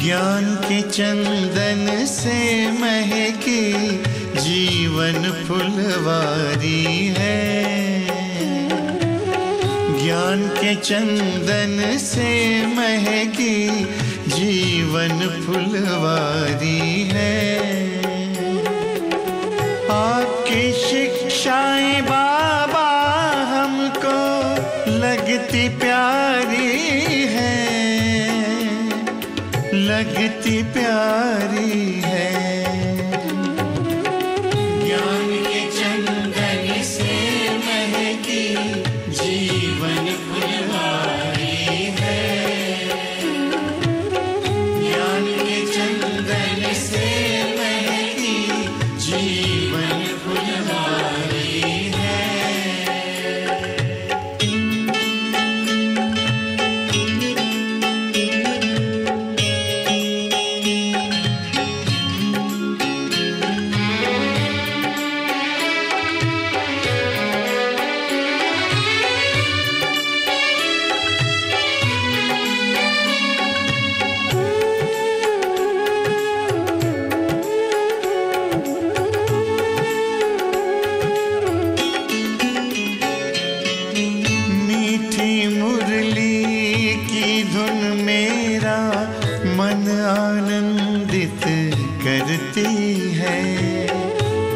ज्ञान के चंदन से महके जीवन फुलवारी है। ज्ञान के चंदन से महके जीवन फुलवारी है। आपकी शिक्षाएं बाबा हमको लगती प्यारी है, लगती प्यारी है। ज्ञान के चंदन से महकी जीवन फुलवारी है। ज्ञान के चंदन से महकी जीवन फुलवारी है।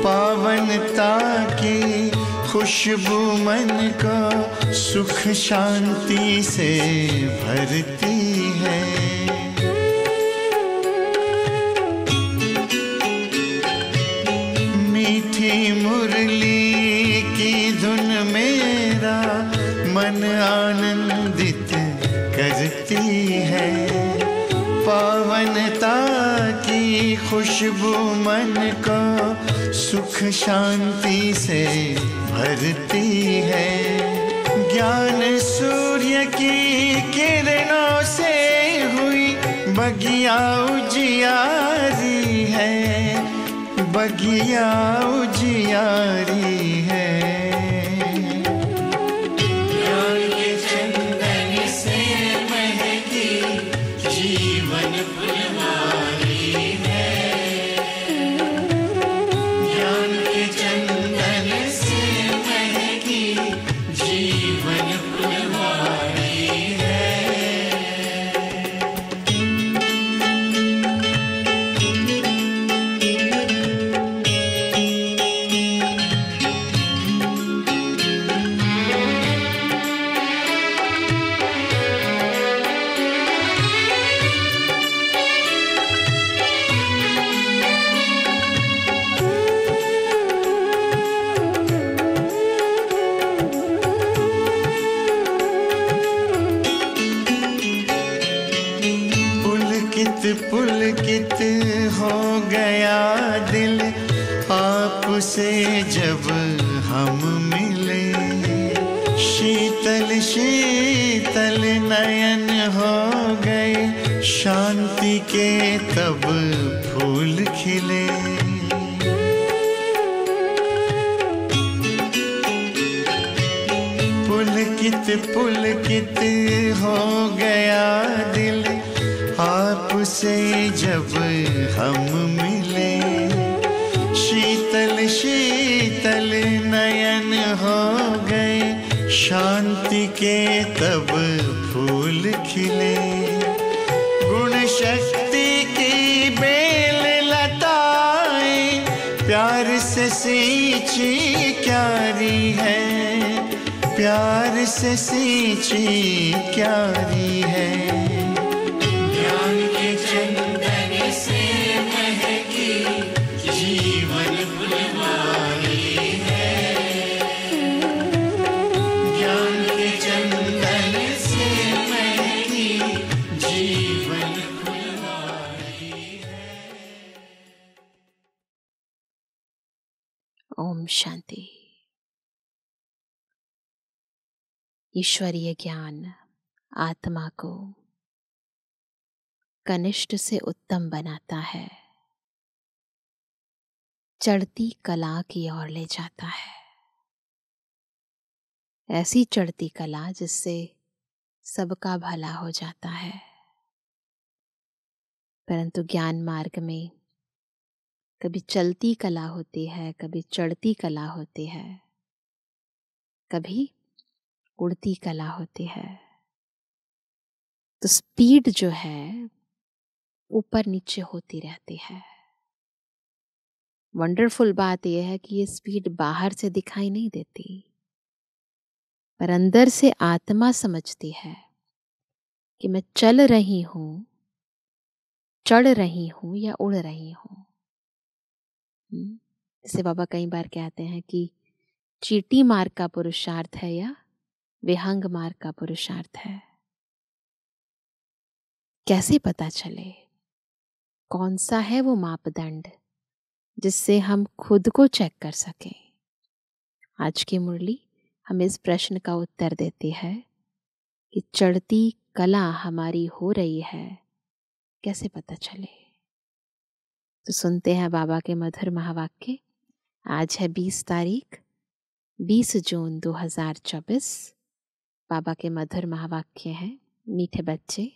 पावनता की खुशबू मन को सुख शांति से भरती है। मीठी मुरली की धुन मेरा मन आनंदित करती है। पावनता की खुशबू मन को सुख शांति से भरती है। ज्ञान सूर्य की किरणों से हुई बगिया उजियारी है, बगिया उजियारी है। ज्ञान के चंदन से महकी जीवन फुलवारी है। ज्ञान के चंदन से महकी जीवन फुलवारी है। पुलकित हो गया दिल आपसे जब हम मिले। शीतल शीतल नयन हो गए, शांति के तब फूल खिले। पुलकित पुलकित हो गया दिल आपसे जब हम मिले। शीतल शीतल नयन हो गए, शांति के तब फूल खिले। गुण शक्ति की बेल लताएं प्यार से सींची क्यारी है, प्यार से सींची क्यारी है। ज्ञान के चंदन से महकी जीवन फुलवारी है। ज्ञान के चंदन से महकी जीवन फुलवारी है। ओम शांति। ईश्वरीय ज्ञान आत्मा को कनिष्ठ से उत्तम बनाता है, चढ़ती कला की ओर ले जाता है। ऐसी चढ़ती कला जिससे सबका भला हो जाता है। परंतु ज्ञान मार्ग में कभी चलती कला होती है, कभी चढ़ती कला होती है, कभी उड़ती कला होती है। तो स्पीड जो है ऊपर नीचे होती रहती है। वंडरफुल बात यह है कि ये स्पीड बाहर से दिखाई नहीं देती, पर अंदर से आत्मा समझती है कि मैं चल रही हूं, चढ़ रही हूं या उड़ रही हूं। जैसे बाबा कई बार कहते हैं कि चींटी मार्ग का पुरुषार्थ है या विहंग मार्ग का पुरुषार्थ है। कैसे पता चले कौन सा है वो मापदंड जिससे हम खुद को चेक कर सकें? आज की मुरली हमें इस प्रश्न का उत्तर देती है कि चढ़ती कला हमारी हो रही है, कैसे पता चले? तो सुनते हैं बाबा के मधुर महावाक्य। आज है 20 जून 2024। बाबा के मधुर महावाक्य हैं, मीठे बच्चे।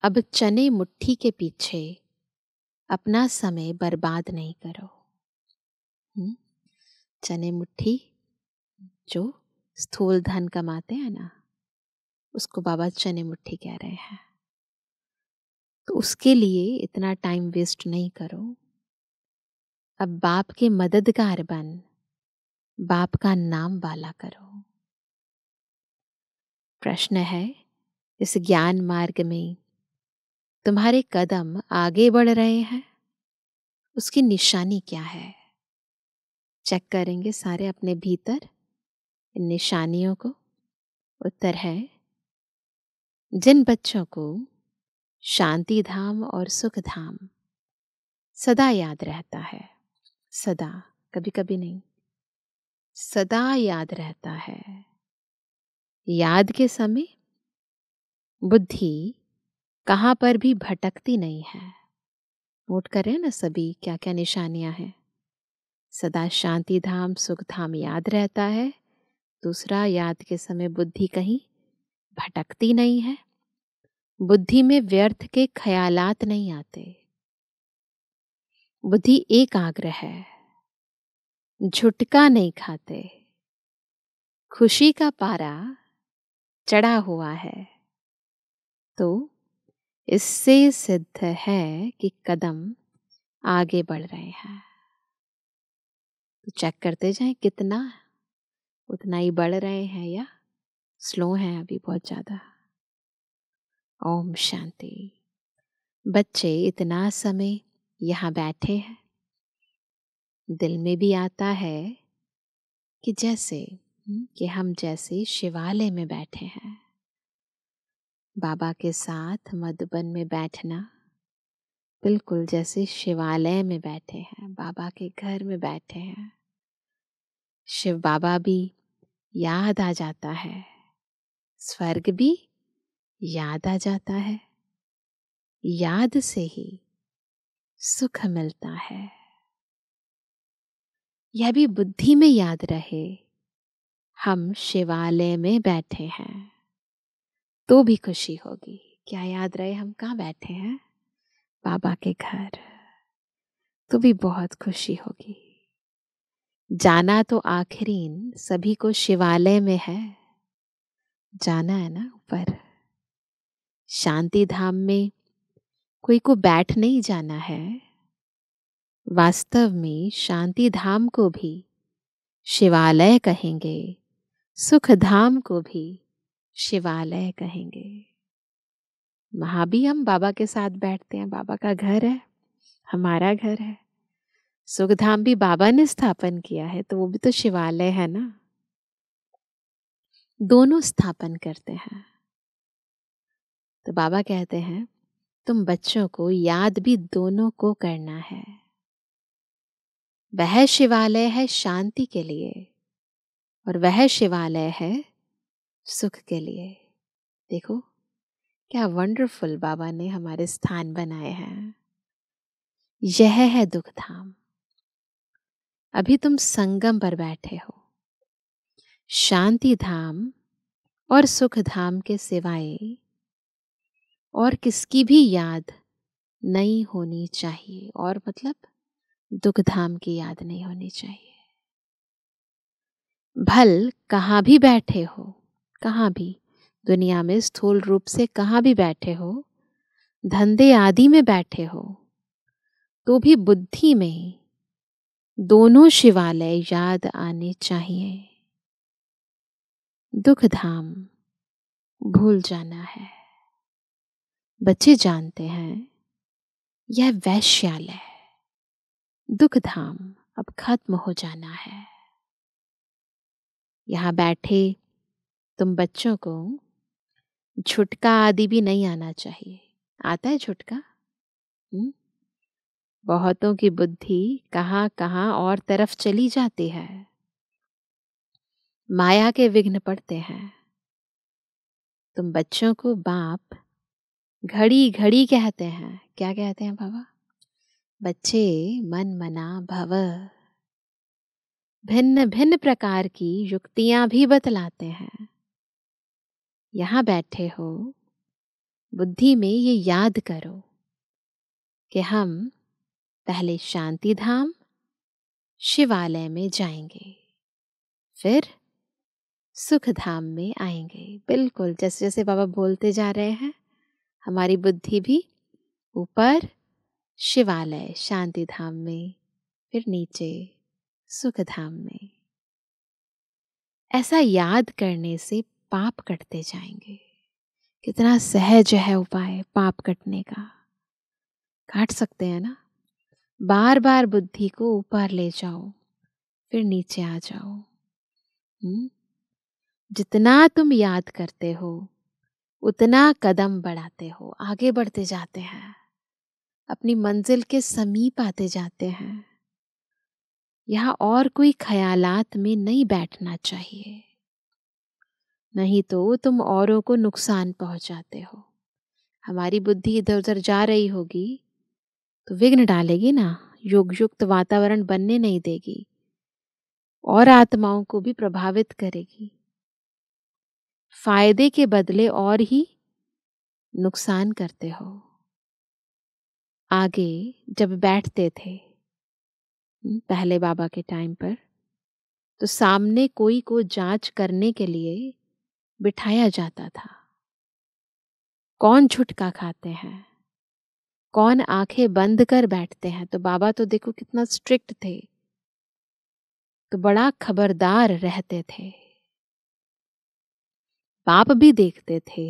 अब चने मुट्ठी के पीछे अपना समय बर्बाद नहीं करो। चने मुट्ठी जो स्थूल धन कमाते हैं ना, उसको बाबा चने मुट्ठी कह रहे हैं। तो उसके लिए इतना टाइम वेस्ट नहीं करो। अब बाप के मददगार बन, बाप का नाम वाला करो। प्रश्न है, इस ज्ञान मार्ग में तुम्हारे कदम आगे बढ़ रहे हैं, उसकी निशानी क्या है? चेक करेंगे सारे अपने भीतर इन निशानियों को। उत्तर है, जिन बच्चों को शांति धाम और सुख धाम सदा याद रहता है, सदा, कभी कभी नहीं, सदा याद रहता है। याद के समय बुद्धि कहाँ पर भी भटकती नहीं है। नोट करें ना सभी क्या क्या निशानियां हैं। सदा शांति धाम सुख धाम याद रहता है। दूसरा, याद के समय बुद्धि कहीं भटकती नहीं है। बुद्धि में व्यर्थ के ख्यालात नहीं आते। बुद्धि एकाग्र है, झुटका नहीं खाते। खुशी का पारा चढ़ा हुआ है। तो इससे सिद्ध है कि कदम आगे बढ़ रहे हैं। तो चेक करते जाएं कितना, उतना ही बढ़ रहे हैं या स्लो हैं अभी बहुत ज्यादा। ओम शांति। बच्चे इतना समय यहाँ बैठे हैं, दिल में भी आता है कि जैसे कि हम जैसे शिवालय में बैठे हैं। बाबा के साथ मधुबन में बैठना बिल्कुल जैसे शिवालय में बैठे हैं, बाबा के घर में बैठे हैं। शिव बाबा भी याद आ जाता है, स्वर्ग भी याद आ जाता है। याद से ही सुख मिलता है। यह भी बुद्धि में याद रहे, हम शिवालय में बैठे हैं तो भी खुशी होगी। क्या याद रहे हम कहाँ बैठे हैं? बाबा के घर, तो भी बहुत खुशी होगी। जाना तो आखिरीन सभी को शिवालय में है, जाना है ना ऊपर। शांति धाम में कोई को बैठ नहीं जाना है। वास्तव में शांति धाम को भी शिवालय कहेंगे, सुख धाम को भी शिवालय कहेंगे। वहां भी हम बाबा के साथ बैठते हैं, बाबा का घर है, हमारा घर है। सुख धाम भी बाबा ने स्थापन किया है, तो वो भी तो शिवालय है ना। दोनों स्थापन करते हैं। तो बाबा कहते हैं तुम बच्चों को याद भी दोनों को करना है। वह शिवालय है शांति के लिए और वह शिवालय है सुख के लिए। देखो क्या वंडरफुल बाबा ने हमारे स्थान बनाए हैं। यह है दुख धाम। अभी तुम संगम पर बैठे हो। शांति धाम और सुख धाम के सिवाय और किसकी भी याद नहीं होनी चाहिए, और मतलब दुख धाम की याद नहीं होनी चाहिए। भल कहाँ भी बैठे हो, कहाँ भी दुनिया में स्थूल रूप से कहाँ भी बैठे हो, धंधे आदि में बैठे हो, तो भी बुद्धि में दोनों शिवालय याद आने चाहिए। दुख धाम भूल जाना है। बच्चे जानते हैं यह वैश्यालय, दुख धाम अब खत्म हो जाना है। यहाँ बैठे तुम बच्चों को झुटका आदि भी नहीं आना चाहिए। आता है झुटका? बहुतों की बुद्धि कहाँ कहाँ और तरफ चली जाती है, माया के विघ्न पड़ते हैं। तुम बच्चों को बाप घड़ी घड़ी कहते हैं। क्या कहते हैं बाबा? बच्चे मन मना भव, भिन्न भिन्न प्रकार की युक्तियां भी बतलाते हैं। यहाँ बैठे हो, बुद्धि में ये याद करो कि हम पहले शांति धाम शिवालय में जाएंगे, फिर सुख धाम में आएंगे। बिल्कुल जैसे जैसे बाबा बोलते जा रहे हैं, हमारी बुद्धि भी ऊपर शिवालय शांति धाम में, फिर नीचे सुख धाम में। ऐसा याद करने से पाप कटते जाएंगे। कितना सहज है उपाय पाप कटने का। काट सकते हैं ना। बार बार बुद्धि को ऊपर ले जाओ, फिर नीचे आ जाओ। जितना तुम याद करते हो उतना कदम बढ़ाते हो, आगे बढ़ते जाते हैं, अपनी मंजिल के समीप आते जाते हैं। यहाँ और कोई ख्यालात में नहीं बैठना चाहिए, नहीं तो तुम औरों को नुकसान पहुंचाते हो। हमारी बुद्धि इधर उधर जा रही होगी तो विघ्न डालेगी ना, योग युक्त वातावरण बनने नहीं देगी और आत्माओं को भी प्रभावित करेगी। फायदे के बदले और ही नुकसान करते हो। आगे जब बैठते थे पहले बाबा के टाइम पर, तो सामने कोई को जांच करने के लिए बिठाया जाता था। कौन झुटका खाते हैं, कौन आंखें बंद कर बैठते हैं। तो बाबा तो देखो कितना स्ट्रिक्ट थे, तो बड़ा खबरदार रहते थे। बाप भी देखते थे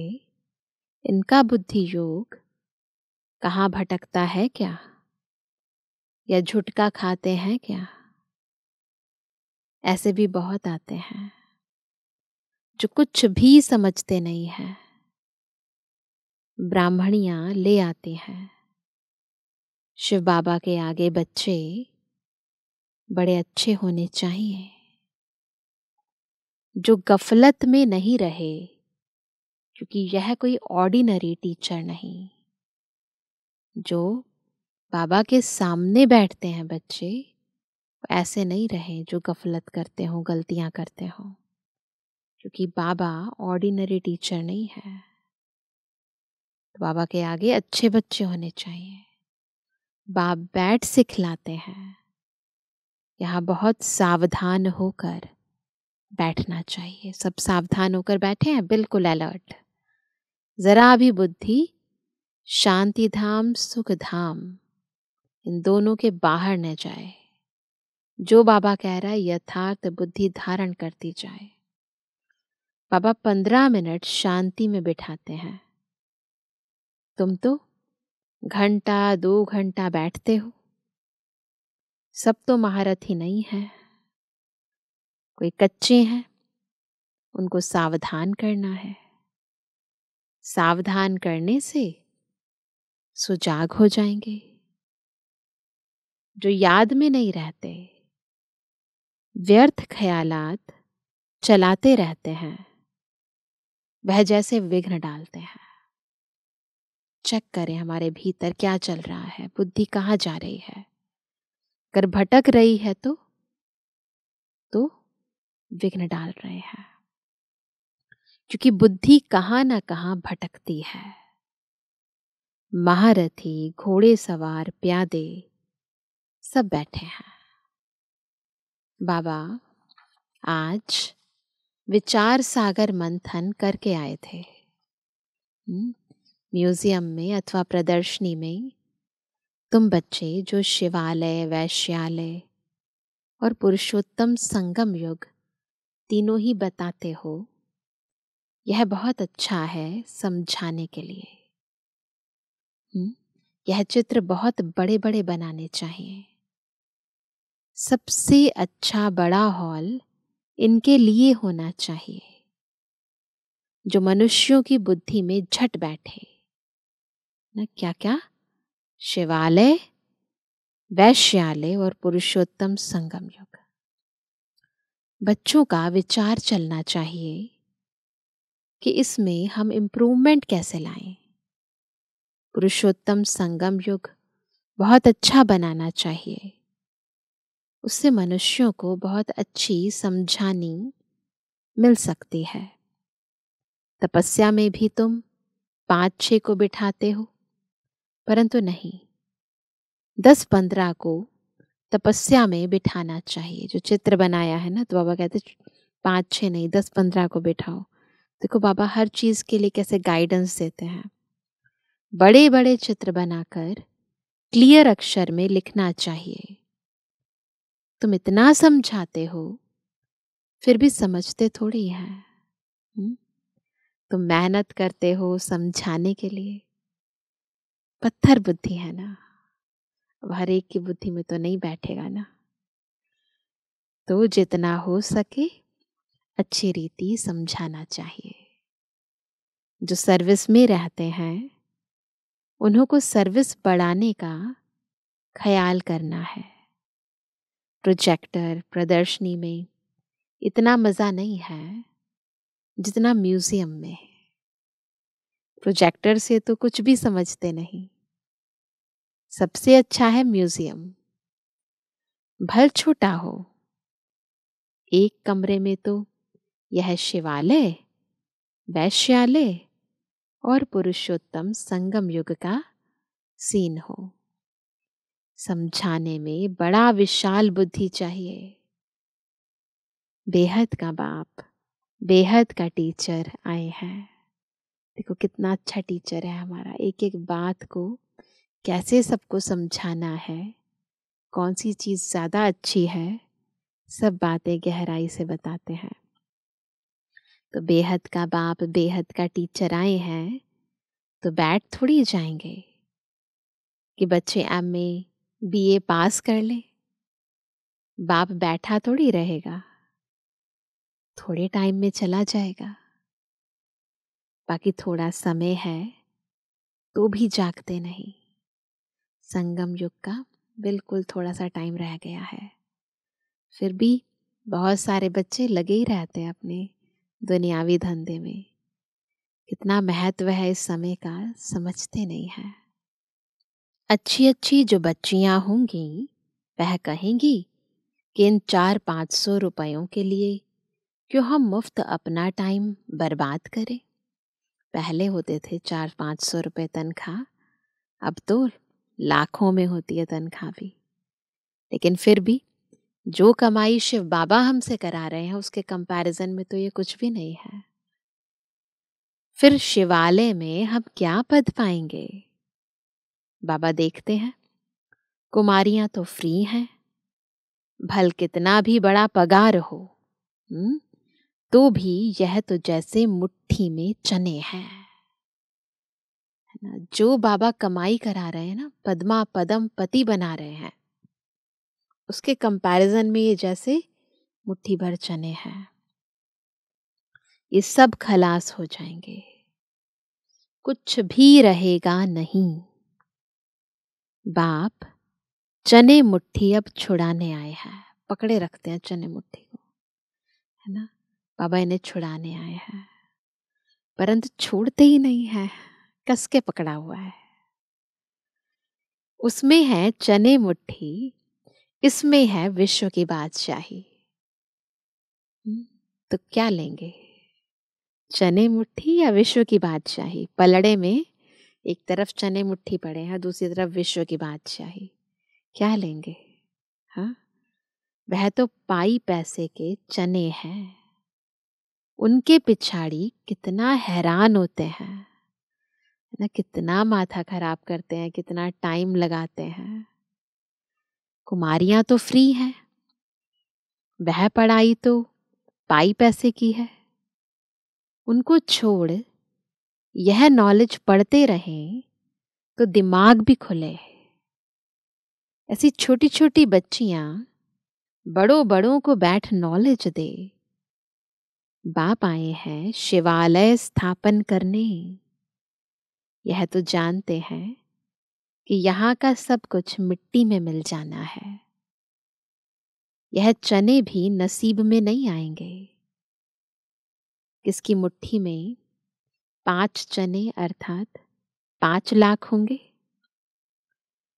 इनका बुद्धि योग कहाँ भटकता है क्या, या झुटका खाते हैं क्या। ऐसे भी बहुत आते हैं जो कुछ भी समझते नहीं हैं। ब्राह्मणियां ले आती हैं शिव बाबा के आगे, बच्चे बड़े अच्छे होने चाहिए, जो गफलत में नहीं रहे, क्योंकि यह कोई ऑर्डिनरी टीचर नहीं। जो बाबा के सामने बैठते हैं बच्चे, ऐसे नहीं रहे जो गफलत करते हो, गलतियां करते हो, क्योंकि बाबा ऑर्डिनरी टीचर नहीं है। तो बाबा के आगे अच्छे बच्चे होने चाहिए। बाप बैठ सिखलाते हैं, यहाँ बहुत सावधान होकर बैठना चाहिए। सब सावधान होकर बैठे हैं, बिल्कुल अलर्ट। जरा भी बुद्धि शांति धाम सुख धाम इन दोनों के बाहर न जाए। जो बाबा कह रहा है यथार्थ बुद्धि धारण करती जाए। बाबा 15 मिनट शांति में बिठाते हैं, तुम तो घंटा 2 घंटा बैठते हो। सब तो महारथी नहीं है, कोई कच्चे हैं, उनको सावधान करना है। सावधान करने से सुजाग हो जाएंगे। जो याद में नहीं रहते, व्यर्थ ख्यालात चलाते रहते हैं, वह जैसे विघ्न डालते हैं। चेक करें हमारे भीतर क्या चल रहा है, बुद्धि कहाँ जा रही है। अगर भटक रही है तो विघ्न डाल रहे हैं, क्योंकि बुद्धि कहाँ ना कहाँ भटकती है। महारथी, घोड़े सवार, प्यादे सब बैठे हैं। बाबा आज विचार सागर मंथन करके आए थे। म्यूजियम में अथवा प्रदर्शनी में तुम बच्चे जो शिवालय, वैश्यालय और पुरुषोत्तम संगम युग तीनों ही बताते हो, यह बहुत अच्छा है समझाने के लिए। यह चित्र बहुत बड़े बड़े बनाने चाहिए। सबसे अच्छा बड़ा हॉल इनके लिए होना चाहिए, जो मनुष्यों की बुद्धि में झट बैठे। ना क्या क्या? शिवालय, वैश्यालय और पुरुषोत्तम संगम युग। बच्चों का विचार चलना चाहिए कि इसमें हम इम्प्रूवमेंट कैसे लाएं। पुरुषोत्तम संगम युग बहुत अच्छा बनाना चाहिए, उससे मनुष्यों को बहुत अच्छी समझानी मिल सकती है। तपस्या में भी तुम 5-6 को बिठाते हो, परंतु नहीं, 10-15 को तपस्या में बिठाना चाहिए। जो चित्र बनाया है ना, तो बाबा कहते 5-6 नहीं, 10-15 को बिठाओ। देखो बाबा हर चीज के लिए कैसे गाइडेंस देते हैं। बड़े बड़े चित्र बनाकर क्लियर अक्षर में लिखना चाहिए। तुम इतना समझाते हो, फिर भी समझते थोड़ी है। तुम मेहनत करते हो समझाने के लिए। पत्थर बुद्धि है ना, अब हर एक की बुद्धि में तो नहीं बैठेगा ना। तो जितना हो सके अच्छी रीति समझाना चाहिए। जो सर्विस में रहते हैं उन्हों को सर्विस बढ़ाने का ख्याल करना है। प्रोजेक्टर प्रदर्शनी में इतना मजा नहीं है जितना म्यूजियम में है। प्रोजेक्टर से तो कुछ भी समझते नहीं। सबसे अच्छा है म्यूजियम, भल छोटा हो। एक कमरे में तो यह शिवालय, वैश्यालय और पुरुषोत्तम संगम युग का सीन हो। समझाने में बड़ा विशाल बुद्धि चाहिए। बेहद का बाप, बेहद का टीचर आए हैं। देखो कितना अच्छा टीचर है हमारा। एक एक बात को कैसे सबको समझाना है, कौन सी चीज ज्यादा अच्छी है, सब बातें गहराई से बताते हैं। तो बेहद का बाप, बेहद का टीचर आए हैं, तो बैठ थोड़ी जाएंगे कि बच्चे MA BA पास कर ले। बाप बैठा थोड़ी रहेगा, थोड़े टाइम में चला जाएगा। बाकी थोड़ा समय है तो भी जागते नहीं। संगम युग का बिल्कुल थोड़ा सा टाइम रह गया है, फिर भी बहुत सारे बच्चे लगे ही रहते हैं अपने दुनियावी धंधे में। कितना महत्व है इस समय का, समझते नहीं है। अच्छी अच्छी जो बच्चियां होंगी वह कहेंगी कि इन 400-500 रुपयों के लिए क्यों हम मुफ्त अपना टाइम बर्बाद करें। पहले होते थे 400-500 रुपये तनख्वाह, अब तो लाखों में होती है तनख्वाह भी। लेकिन फिर भी जो कमाई शिव बाबा हमसे करा रहे हैं उसके कंपैरिजन में तो ये कुछ भी नहीं है। फिर शिवालय में हम क्या पद पाएंगे? बाबा देखते हैं कुमारियां तो फ्री हैं, भल कितना भी बड़ा पगार हो, तो भी यह तो जैसे मुट्ठी में चने हैं, है ना। जो बाबा कमाई करा रहे हैं ना, पद्मा पदम पति बना रहे हैं, उसके कंपैरिजन में ये जैसे मुट्ठी भर चने हैं। ये सब खलास हो जाएंगे, कुछ भी रहेगा नहीं। बाप चने मुट्ठी अब छुड़ाने आए हैं, पकड़े रखते हैं चने मुट्ठी को, है ना। बाबा इन्हें छुड़ाने आए हैं, परंतु छोड़ते ही नहीं है, कस के पकड़ा हुआ है। उसमें है चने मुट्ठी, इसमें है विश्व की बादशाही। तो क्या लेंगे, चने मुट्ठी या विश्व की बादशाही? पलड़े में एक तरफ चने मुट्ठी पड़े हैं, दूसरी तरफ विश्व की बादशाही। क्या लेंगे? हाँ, वह तो पाई पैसे के चने हैं, उनके पिछाड़ी कितना हैरान होते हैं ना, कितना माथा खराब करते हैं, कितना टाइम लगाते हैं। कुमारियां तो फ्री हैं, वह पढ़ाई तो पाई पैसे की है। उनको छोड़ यह नॉलेज पढ़ते रहें तो दिमाग भी खुले। ऐसी छोटी छोटी बच्चियां बड़ों बड़ों को बैठ नॉलेज दे। बाप आए हैं शिवालय स्थापन करने। यह तो जानते हैं कि यहाँ का सब कुछ मिट्टी में मिल जाना है। यह चने भी नसीब में नहीं आएंगे। किसकी मुट्ठी में 5 चने अर्थात 5 लाख होंगे,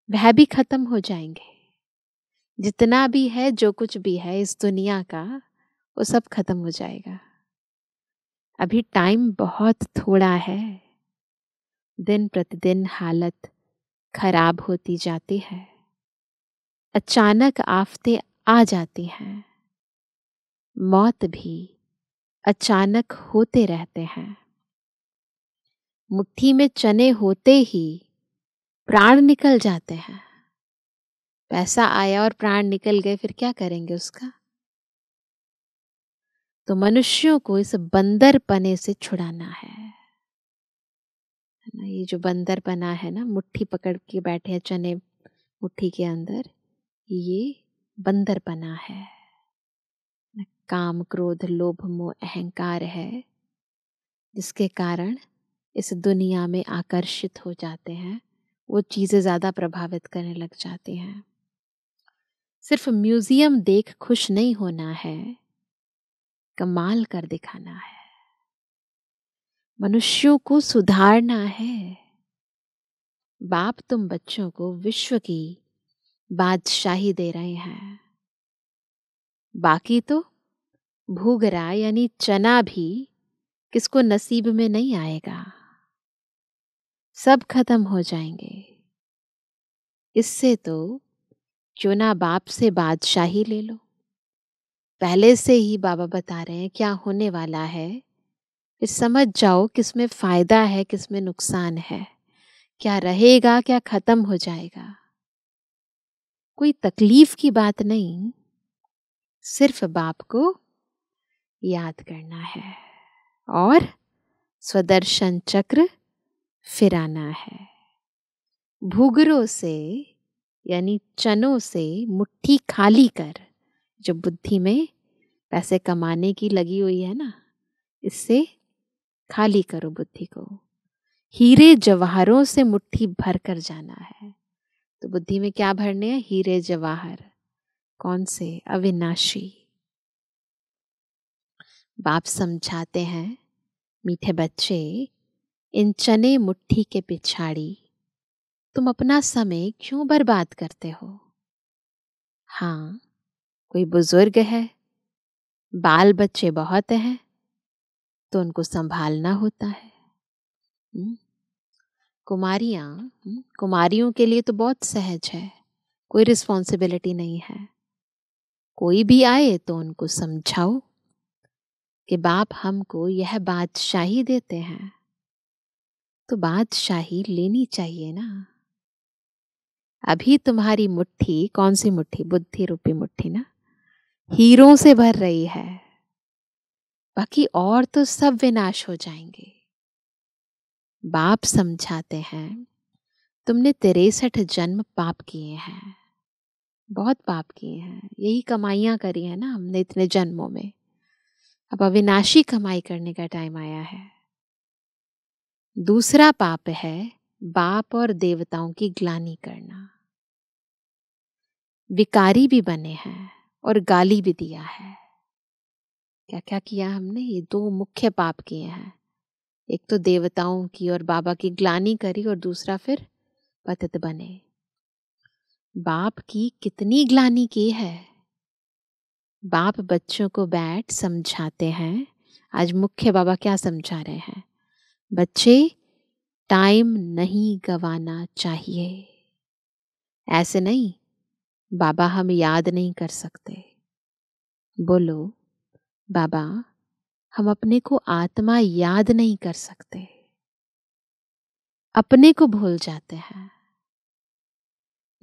वह भी खत्म हो जाएंगे। जितना भी है, जो कुछ भी है इस दुनिया का, वो सब खत्म हो जाएगा। अभी टाइम बहुत थोड़ा है। दिन प्रतिदिन हालत खराब होती जाती है। अचानक आफतें आ जाती हैं। मौत भी अचानक होते रहते हैं। मुट्ठी में चने होते ही प्राण निकल जाते हैं। पैसा आया और प्राण निकल गए, फिर क्या करेंगे उसका? तो मनुष्यों को इस बंदरपने से छुड़ाना है ना। ये जो बंदरपना है ना, मुट्ठी पकड़ के बैठे हैं चने मुट्ठी के अंदर, ये बंदरपना है। काम क्रोध लोभ मोह अहंकार है, जिसके कारण इस दुनिया में आकर्षित हो जाते हैं। वो चीजें ज्यादा प्रभावित करने लग जाती हैं। सिर्फ म्यूजियम देख खुश नहीं होना है, कमाल कर दिखाना है। मनुष्यों को सुधारना है। बाप तुम बच्चों को विश्व की बादशाही दे रहे हैं। बाकी तो भूगरा यानी चना भी किसको नसीब में नहीं आएगा, सब खत्म हो जाएंगे। इससे तो क्यों ना बाप से बादशाही ले लो। पहले से ही बाबा बता रहे हैं क्या होने वाला है, फिर समझ जाओ किसमें फायदा है किसमें नुकसान है, क्या रहेगा क्या खत्म हो जाएगा। कोई तकलीफ की बात नहीं, सिर्फ बाप को याद करना है और स्वदर्शन चक्र फिराना है। भूगरों से यानी चनों से मुट्ठी खाली कर, जो बुद्धि में पैसे कमाने की लगी हुई है ना, इससे खाली करो बुद्धि को। हीरे जवाहरों से मुट्ठी भर कर जाना है। तो बुद्धि में क्या भरने हैं? हीरे जवाहर। कौन से? अविनाशी। बाप समझाते हैं, मीठे बच्चे, इन चने मुट्ठी के पिछाड़ी तुम अपना समय क्यों बर्बाद करते हो? हाँ, कोई बुजुर्ग है, बाल बच्चे बहुत हैं, तो उनको संभालना होता है। कुमारियों के लिए तो बहुत सहज है, कोई रिस्पॉन्सिबिलिटी नहीं है। कोई भी आए तो उनको समझाओ कि बाप हमको यह बादशाही देते हैं, तो बादशाही लेनी चाहिए ना। अभी तुम्हारी मुट्ठी, कौन सी मुट्ठी? बुद्धि रूपी मुट्ठी ना, हीरों से भर रही है। बाकी और तो सब विनाश हो जाएंगे। बाप समझाते हैं, तुमने 63 जन्म पाप किए हैं, बहुत पाप किए हैं, यही कमाइयां करी है ना हमने इतने जन्मों में। अब अविनाशी कमाई करने का टाइम आया है। दूसरा पाप है बाप और देवताओं की ग्लानि करना। विकारी भी बने हैं और गाली भी दिया है। क्या क्या किया हमने? ये 2 मुख्य पाप किए हैं। एक तो देवताओं की और बाबा की ग्लानि करी, और दूसरा फिर पतित बने। बाप की कितनी ग्लानि की है। बाप बच्चों को बैठ समझाते हैं। आज मुख्य बाबा क्या समझा रहे हैं? बच्चे, टाइम नहीं गंवाना चाहिए। ऐसे नहीं, बाबा हम याद नहीं कर सकते। बोलो, बाबा हम अपने को आत्मा याद नहीं कर सकते, अपने को भूल जाते हैं।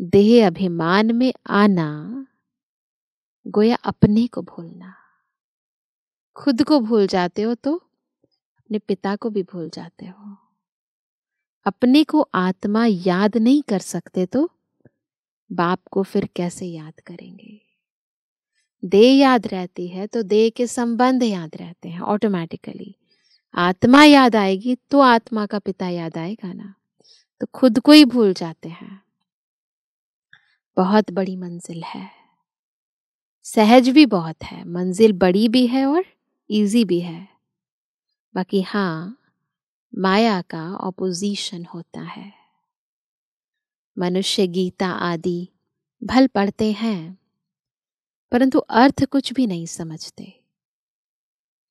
देह अभिमान में आना गोया अपने को भूलना। खुद को भूल जाते हो तो अपने पिता को भी भूल जाते हो। अपने को आत्मा याद नहीं कर सकते तो बाप को फिर कैसे याद करेंगे। देह याद रहती है तो देह के संबंध याद रहते हैं ऑटोमेटिकली। आत्मा याद आएगी तो आत्मा का पिता याद आएगा ना। तो खुद को ही भूल जाते हैं। बहुत बड़ी मंजिल है, सहज भी बहुत है, मंजिल बड़ी भी है और इजी भी है। बाकी हाँ, माया का ऑपोजिशन होता है। मनुष्य गीता आदि भल पढ़ते हैं परंतु अर्थ कुछ भी नहीं समझते।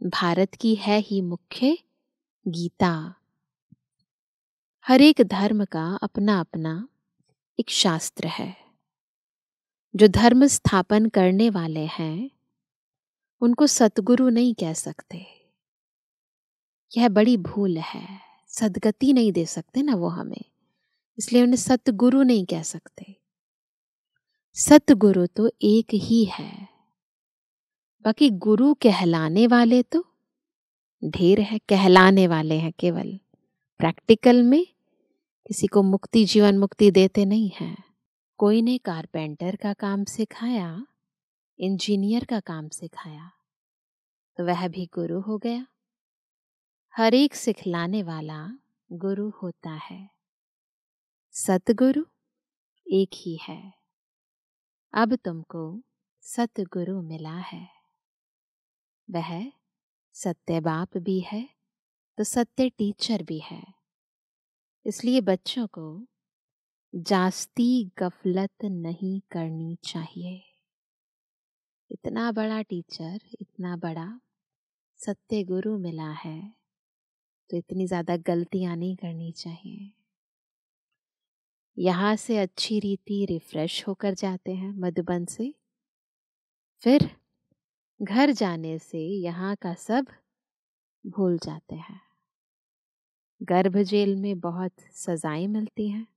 भारत की है ही मुख्य गीता। हर एक धर्म का अपना अपना एक शास्त्र है। जो धर्म स्थापन करने वाले हैं उनको सतगुरु नहीं कह सकते। यह बड़ी भूल है। सदगति नहीं दे सकते ना वो हमें, इसलिए उन्हें सतगुरु नहीं कह सकते। सतगुरु तो एक ही है, बाकी गुरु कहलाने वाले तो ढेर है। कहलाने वाले हैं केवल, प्रैक्टिकल में किसी को मुक्ति जीवन मुक्ति देते नहीं हैं। कोई ने कारपेंटर का काम सिखाया, इंजीनियर का काम सिखाया, तो वह भी गुरु हो गया। हर एक सिखलाने वाला गुरु होता है। सतगुरु एक ही है। अब तुमको सतगुरु मिला है। वह सत्य बाप भी है तो सत्य टीचर भी है। इसलिए बच्चों को जास्ती गफलत नहीं करनी चाहिए। इतना बड़ा टीचर, इतना बड़ा सत्य गुरु मिला है तो इतनी ज्यादा गलतियां नहीं करनी चाहिए। यहाँ से अच्छी रीति रिफ्रेश होकर जाते हैं मधुबन से, फिर घर जाने से यहाँ का सब भूल जाते हैं। गर्भ जेल में बहुत सजाएं मिलती हैं,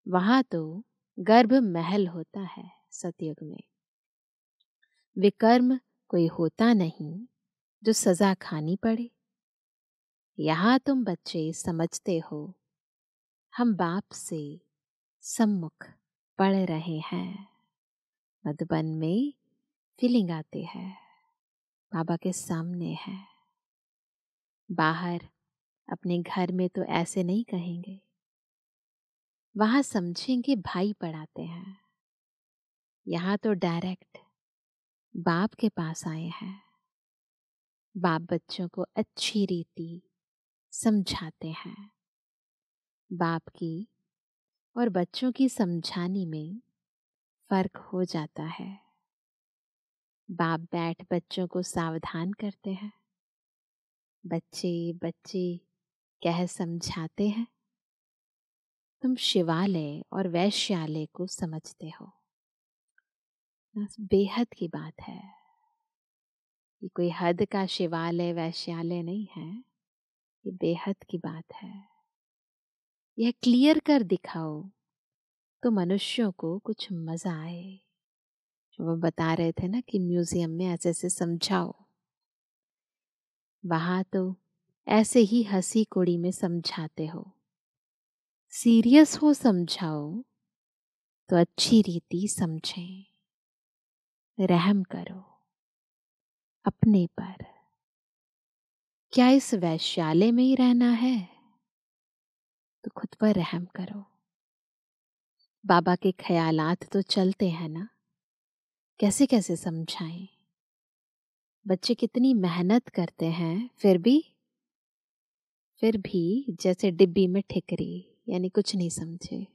वहां तो गर्भ महल होता है। सतयुग में विकर्म कोई होता नहीं जो सजा खानी पड़े। यहाँ तुम बच्चे समझते हो हम बाप से सम्मुख पढ़ रहे हैं। मधुबन में फीलिंग आती है बाबा के सामने है। बाहर अपने घर में तो ऐसे नहीं कहेंगे, वहां समझेंगे भाई पढ़ाते हैं। यहाँ तो डायरेक्ट बाप के पास आए हैं। बाप बच्चों को अच्छी रीति समझाते हैं। बाप की और बच्चों की समझाने में फर्क हो जाता है। बाप बैठ बच्चों को सावधान करते हैं। बच्चे बच्चे कह समझाते हैं। तुम शिवालय और वैश्यालय को समझते हो। बेहद की बात है। ये कोई हद का शिवालय वैश्यालय नहीं है, ये बेहद की बात है। यह क्लियर कर दिखाओ तो मनुष्यों को कुछ मजा आए। जो वो बता रहे थे ना कि म्यूजियम में ऐसे ऐसे समझाओ, वहां तो ऐसे ही हंसी कोड़ी में समझाते हो। सीरियस हो समझाओ तो अच्छी रीति समझें। रहम करो अपने पर। क्या इस वैश्यालय में ही रहना है तो खुद पर रहम करो। बाबा के ख्यालात तो चलते हैं ना, कैसे कैसे समझाएं। बच्चे कितनी मेहनत करते हैं, फिर भी जैसे डिब्बी में ठिकरी, यानी कुछ नहीं समझे।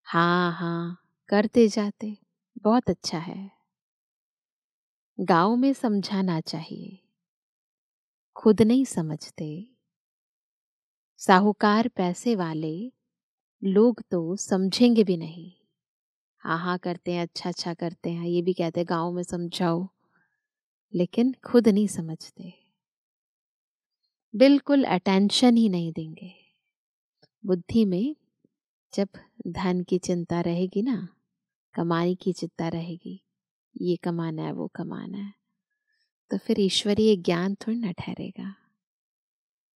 हाँ हाँ करते जाते, बहुत अच्छा है। गांव में समझाना चाहिए। खुद नहीं समझते साहूकार पैसे वाले लोग तो समझेंगे भी नहीं, हाँ हाँ करते हैं, अच्छा अच्छा करते हैं, ये भी कहते हैं गांव में समझाओ, लेकिन खुद नहीं समझते, बिल्कुल अटेंशन ही नहीं देंगे। बुद्धि में जब धन की चिंता रहेगी ना, कमाई की चिंता रहेगी, ये कमाना है वो कमाना है, तो फिर ईश्वरीय ज्ञान थोड़ी ना ठहरेगा।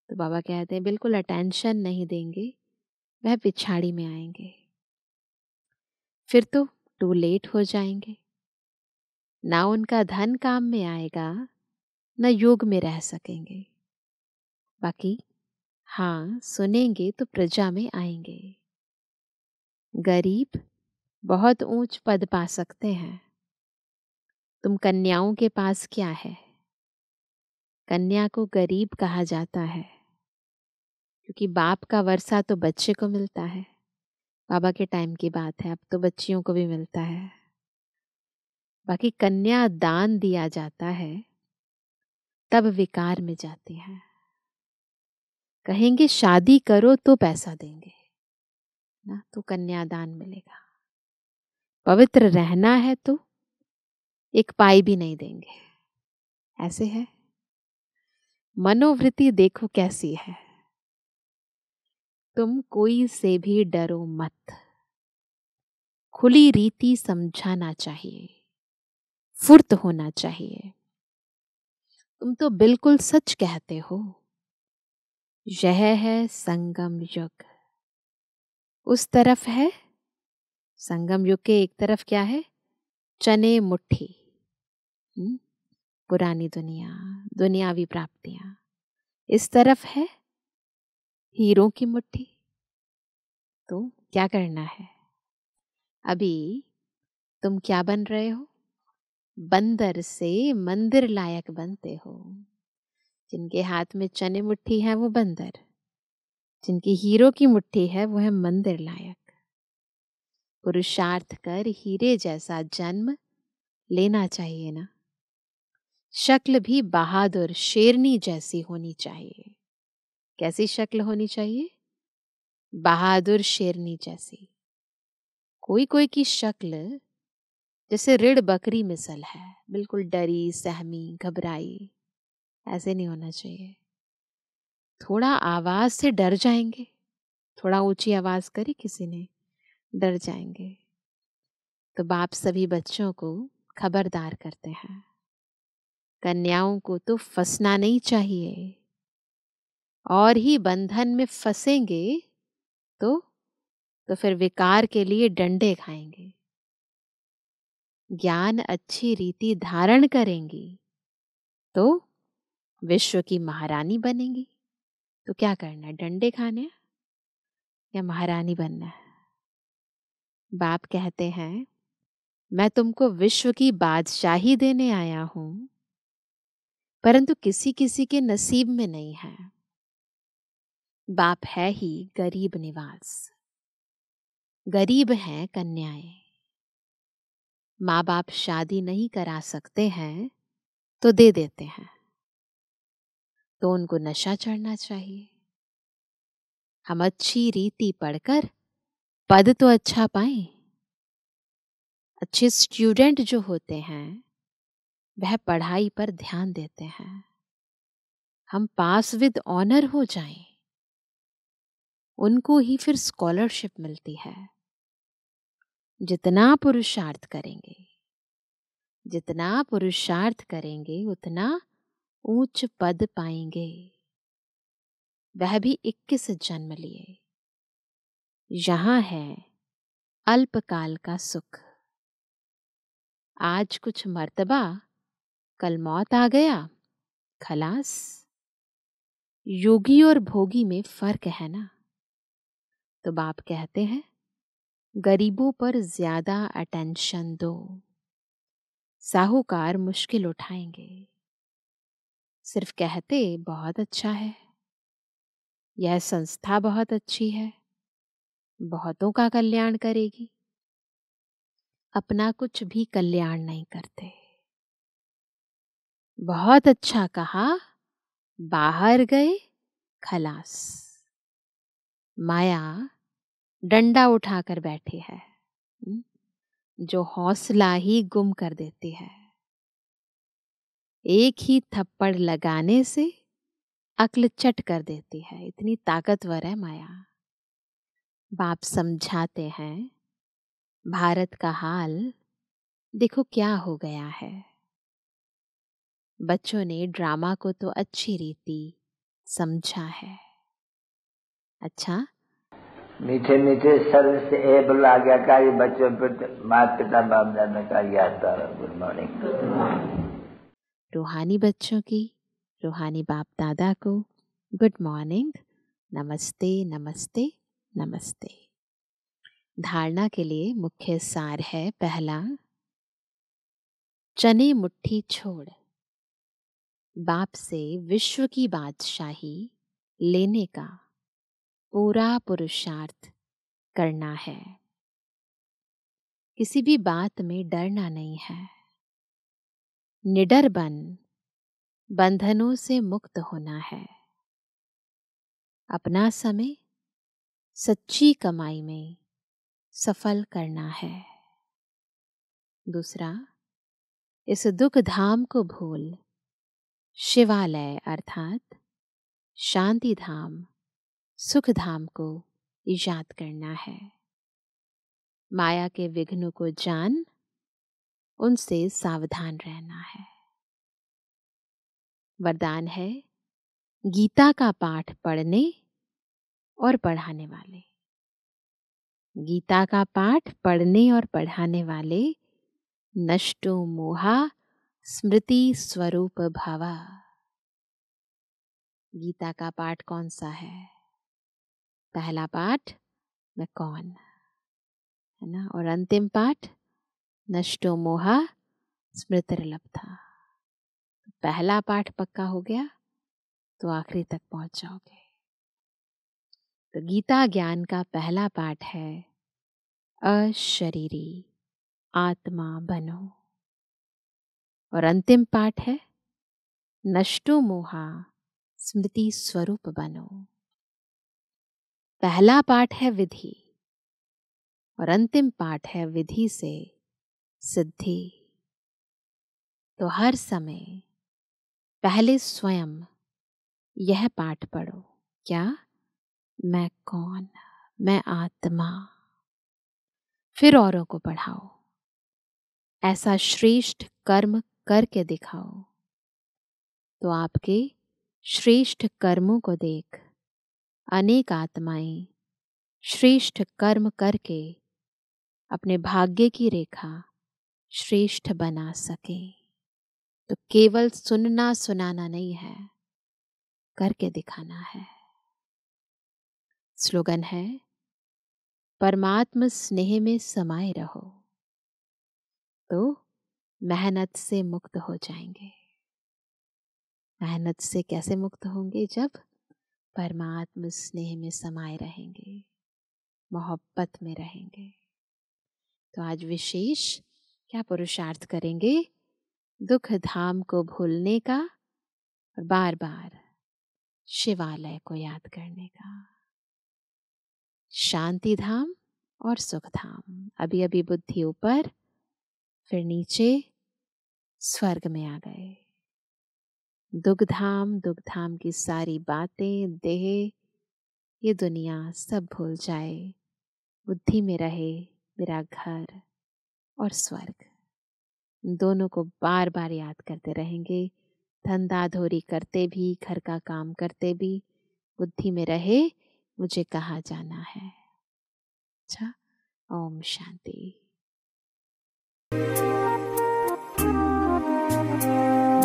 तो बाबा कहते हैं बिल्कुल अटेंशन नहीं देंगे, वह पिछाड़ी में आएंगे, फिर तो टू लेट हो जाएंगे, ना उनका धन काम में आएगा, ना योग में रह सकेंगे। बाकी हाँ सुनेंगे तो प्रजा में आएंगे। गरीब बहुत ऊंच पद पा सकते हैं। तुम कन्याओं के पास क्या है? कन्या को गरीब कहा जाता है क्योंकि बाप का वर्षा तो बच्चे को मिलता है। बाबा के टाइम की बात है, अब तो बच्चियों को भी मिलता है। बाकी कन्या दान दिया जाता है तब विकार में जाते हैं, कहेंगे शादी करो तो पैसा देंगे ना, तो कन्यादान मिलेगा। पवित्र रहना है तो एक पाई भी नहीं देंगे, ऐसे है। मनोवृत्ति देखो कैसी है। तुम कोई से भी डरो मत, खुली रीति समझाना चाहिए, फुर्त होना चाहिए। तुम तो बिल्कुल सच कहते हो। यह है संगम युग। उस तरफ है संगम युग के एक तरफ क्या है? चने मुट्ठी, पुरानी दुनिया, दुनियावी प्राप्तियां। इस तरफ है हीरों की मुट्ठी। तो क्या करना है? अभी तुम क्या बन रहे हो? बंदर से मंदिर लायक बनते हो। जिनके हाथ में चने मुट्ठी है वो बंदर, जिनकी हीरो की मुट्ठी है वो है मंदिर लायक। पुरुषार्थ कर हीरे जैसा जन्म लेना चाहिए ना। शक्ल भी बहादुर शेरनी जैसी होनी चाहिए। कैसी शक्ल होनी चाहिए? बहादुर शेरनी जैसी। कोई कोई की शक्ल जैसे ऋण बकरी मिसल है, बिल्कुल डरी सहमी घबराई। ऐसे नहीं होना चाहिए। थोड़ा आवाज से डर जाएंगे, थोड़ा ऊंची आवाज करी किसी ने, डर जाएंगे। तो बाप सभी बच्चों को खबरदार करते हैं, कन्याओं को तो फंसना नहीं चाहिए, और ही बंधन में फंसेंगे तो फिर विकार के लिए डंडे खाएंगे। ज्ञान अच्छी रीति धारण करेंगी तो विश्व की महारानी बनेंगी। तो क्या करना है? डंडे खाने हैं या महारानी बनना है? बाप कहते हैं मैं तुमको विश्व की बादशाही देने आया हूं, परंतु किसी किसी के नसीब में नहीं है। बाप है ही गरीब निवास। गरीब हैं कन्याएं। माँ बाप शादी नहीं करा सकते हैं तो दे देते हैं, तो उनको नशा चढ़ना चाहिए। हम अच्छी रीति पढ़कर पद तो अच्छा पाएं। अच्छे स्टूडेंट जो होते हैं वह पढ़ाई पर ध्यान देते हैं। हम पास विद ऑनर हो जाएं, उनको ही फिर स्कॉलरशिप मिलती है। जितना पुरुषार्थ करेंगे, जितना पुरुषार्थ करेंगे उतना ऊंच पद पाएंगे। वह भी 21 जन्म लिए। यहां है अल्पकाल का सुख। आज कुछ मर्तबा, कल मौत आ गया, खलास। योगी और भोगी में फर्क है ना। तो बाप कहते हैं गरीबों पर ज्यादा अटेंशन दो। साहूकार मुश्किल उठाएंगे। सिर्फ कहते बहुत अच्छा है, यह संस्था बहुत अच्छी है, बहुतों का कल्याण करेगी, अपना कुछ भी कल्याण नहीं करते। बहुत अच्छा कहा, बाहर गए, खलास। माया डंडा उठाकर बैठी है, जो हौसला ही गुम कर देती है। एक ही थप्पड़ लगाने से अक्ल चट कर देती है, इतनी ताकतवर है माया। बाप समझाते हैं, भारत का हाल देखो क्या हो गया है। बच्चों ने ड्रामा को तो अच्छी रीति समझा है। अच्छा, मीठे मीठे सर से ए बुला गया का ये बच्चों पर माता पिता बाप दादा का याद था। Good morning. रूहानी बच्चों की, रूहानी बाप दादा को गुड मॉर्निंग, नमस्ते नमस्ते नमस्ते। धारणा के लिए मुख्य सार है, पहला, चने मुट्ठी छोड़ बाप से विश्व की बादशाही लेने का पूरा पुरुषार्थ करना है। किसी भी बात में डरना नहीं है। निडर बन बंधनों से मुक्त होना है। अपना समय सच्ची कमाई में सफल करना है। दूसरा, इस दुख धाम को भूल शिवालय अर्थात शांति धाम, सुख धाम को याद करना है। माया के विघ्नों को जान उनसे सावधान रहना है। वरदान है, गीता का पाठ पढ़ने और पढ़ाने वाले। गीता का पाठ पढ़ने और पढ़ाने वाले नष्टो मोहा स्मृति स्वरूप भवा। गीता का पाठ कौन सा है? पहला पाठ मैं कौन, है ना, और अंतिम पाठ नष्टो मोहा स्मृतिर्लब्धा। पहला पाठ पक्का हो गया तो आखिरी तक पहुंच जाओगे। तो गीता ज्ञान का पहला पाठ है, अशरीरी आत्मा बनो, और अंतिम पाठ है, नष्टो मोहा स्मृति स्वरूप बनो। पहला पाठ है विधि और अंतिम पाठ है विधि से सिद्धि। तो हर समय पहले स्वयं यह पाठ पढ़ो, क्या? मैं कौन, मैं आत्मा। फिर औरों को पढ़ाओ, ऐसा श्रेष्ठ कर्म करके दिखाओ। तो आपके श्रेष्ठ कर्मों को देख अनेक आत्माएं श्रेष्ठ कर्म करके अपने भाग्य की रेखा श्रेष्ठ बना सके। तो केवल सुनना सुनाना नहीं है, करके दिखाना है। स्लोगन है, परमात्म स्नेह में समाये रहो तो मेहनत से मुक्त हो जाएंगे। मेहनत से कैसे मुक्त होंगे? जब परमात्म स्नेह में समाये रहेंगे, मोहब्बत में रहेंगे। तो आज विशेष क्या पुरुषार्थ करेंगे? दुख धाम को भूलने का और बार बार शिवालय को याद करने का। शांति धाम और सुख धाम। अभी अभी बुद्धि ऊपर, फिर नीचे स्वर्ग में आ गए। दुख धाम की सारी बातें, देह, ये दुनिया सब भूल जाए। बुद्धि में रहे मेरा घर और स्वर्ग। दोनों को बार बार याद करते रहेंगे। धंधा धोरी करते भी, घर का काम करते भी, बुद्धि में रहे मुझे कहाँ जाना है। अच्छा, ओम शांति।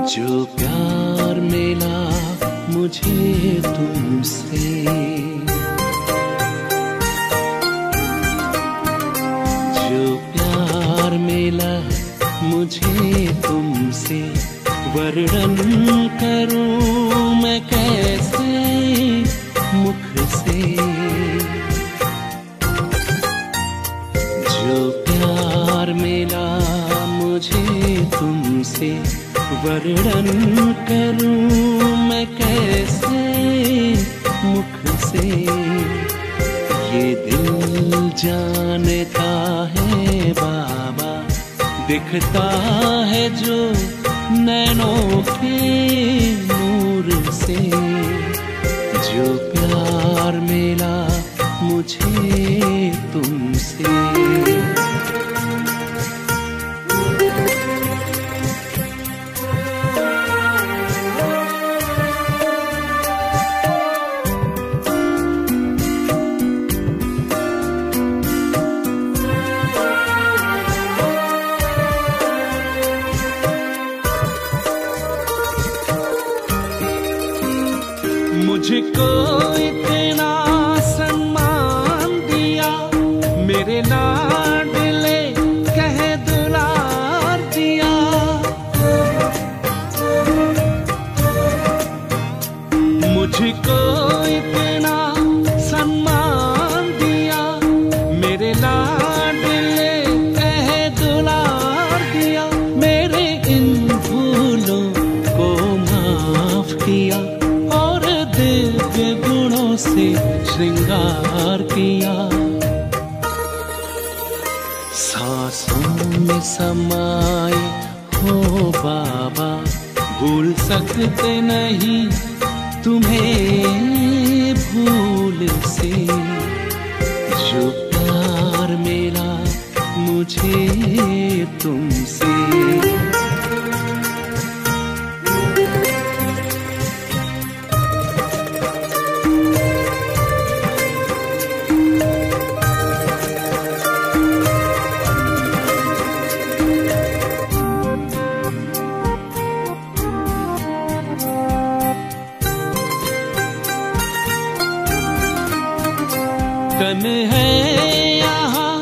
जो प्यार मिला मुझे तुमसे, जो प्यार मिला मुझे तुमसे, वर्णन करूं मैं कैसे मुख से। जो प्यार मिला मुझे तुमसे, वर्णन करूं मैं कैसे मुख से। दिखता है जो नैनों के नूर से, जो प्यार मिला मुझे तुमसे। मुझको इतना सम्मान दिया, मेरे लाडले कह दुलार दिया। मुझको इतना सम्मान दिया, मेरे लाडले कह दुलार दिया। मेरे इन भूलों को माफ किया और दिव्य गुणों से श्रृंगार किया। सांसों में समाए हो बाबा, भूल सकते नहीं तुम्हें भूल से। जो प्यार मिला मुझे तुमसे। तन है यहाँ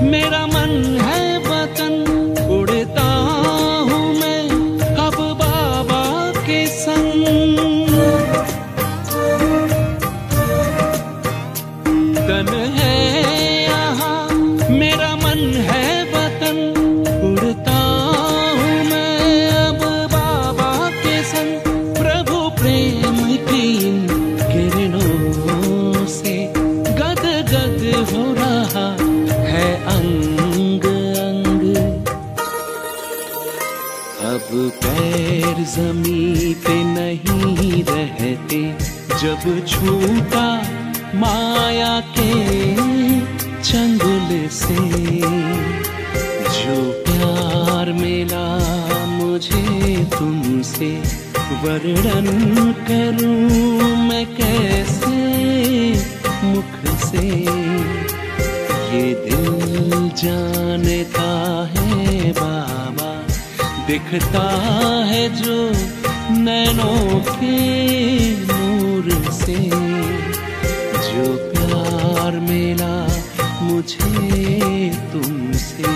मेरा मन है वतन, उड़ता हूँ मैं अब बाबा के संग। तन है यहाँ मेरा मन है वतन, उड़ता हूँ मैं अब बाबा के संग। प्रभु प्रेम की इन किरणों से गद हो रहा है अंग अंग। अब पैर जमीन पे नहीं रहते, जब छूटा माया के चंगुल से। जो प्यार मिला मुझे तुमसे, वर्णन करूं मैं कैसे मुख से। ये दिल जानता है बाबा, दिखता है जो नैनों के नूर से। जो प्यार मिला मुझे तुमसे।